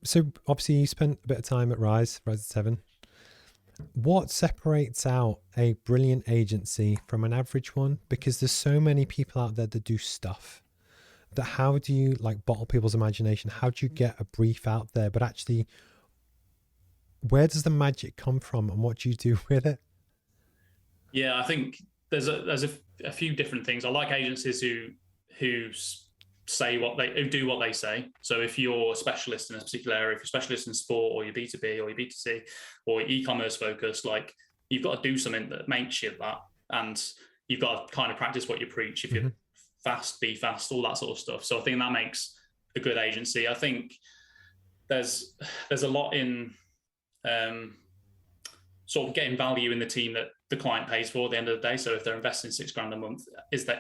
So obviously you spent a bit of time at Rise at 7. What separates out a brilliant agency from an average one? Because there's so many people out there that do stuff. That how do you like bottle people's imagination? How do you get a brief out there? But actually, where does the magic come from, and what do you do with it? Yeah, I think there's a few different things. I like agencies who say what they who do what they say. So if you're a specialist in a particular area, if you're a specialist in sport, or you're B2B or you're B2C or you're e-commerce focused, like you've got to do something that makes you that, and you've got to kind of practice what you preach. If you're Mm-hmm. fast, be fast, all that sort of stuff. So I think that makes a good agency. I think there's a lot in um, sort of getting value in the team that the client pays for at the end of the day. So if they're investing £6,000 a month,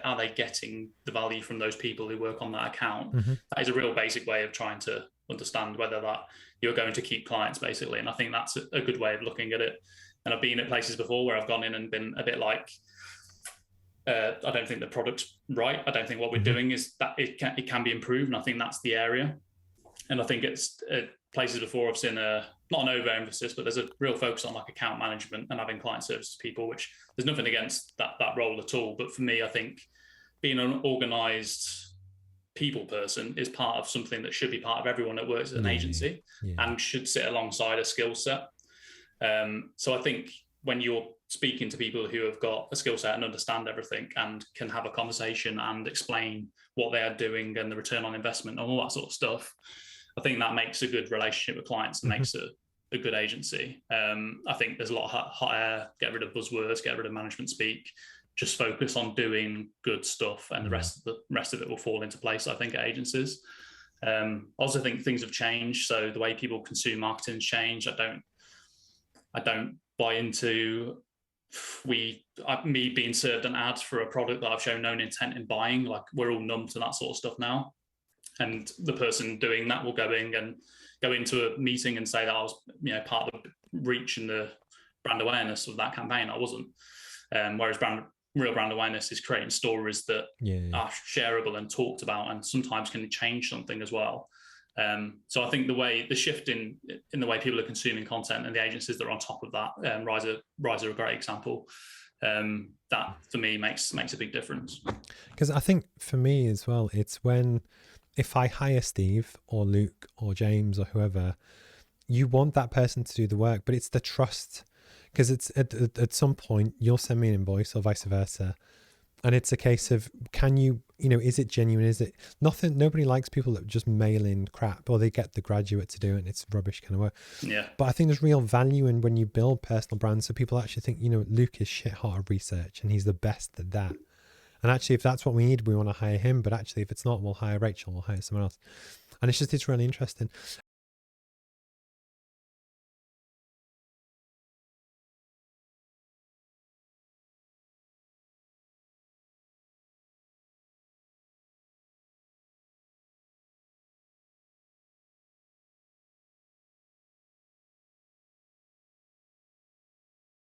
are they getting the value from those people who work on that account? Mm-hmm. That is a real basic way of trying to understand whether that you're going to keep clients, basically. And I think that's a good way of looking at it. And I've been at places before where I've gone in and been a bit like, I don't think the product's right. I don't think what we're Mm-hmm. doing is that it can be improved. And I think that's the area. And I think it's places before I've seen not an overemphasis, but there's a real focus on like account management and having client services people, which there's nothing against that role at all. But for me, I think being an organized people person is part of something that should be part of everyone that works at an agency and should sit alongside a skill set. So I think when you're speaking to people who have got a skill set and understand everything and can have a conversation and explain what they are doing and the return on investment and all that sort of stuff, I think that makes a good relationship with clients and makes a good agency. I think there's a lot of hot air, get rid of buzzwords, get rid of management speak, just focus on doing good stuff, and the rest of it will fall into place, I think, at agencies. I also think things have changed. So the way people consume marketing has changed. I don't buy into me being served an ad for a product that I've shown no intent in buying. Like, we're all numb to that sort of stuff now. And the person doing that will go into a meeting and say that I was, part of the reach and the brand awareness of that campaign. I wasn't. Whereas real brand awareness is creating stories that are shareable and talked about, and sometimes can change something as well. So I think the shift in the way people are consuming content and the agencies that are on top of that, Rise are a great example. That for me makes a big difference. Because I think for me as well, it's if I hire Steve or Luke or James or whoever, you want that person to do the work, but it's the trust. Because it's at some point you'll send me an invoice or vice versa, and it's a case of, can you, is it genuine? Is it nothing? Nobody likes people that just mail in crap, or they get the graduate to do it and it's rubbish kind of work. Yeah. But I think there's real value in when you build personal brands, so people actually think, Luke is shit hot at research and he's the best at that. And actually, if that's what we need, we want to hire him. But actually, if it's not, we'll hire Rachel, we'll hire someone else. And it's really interesting.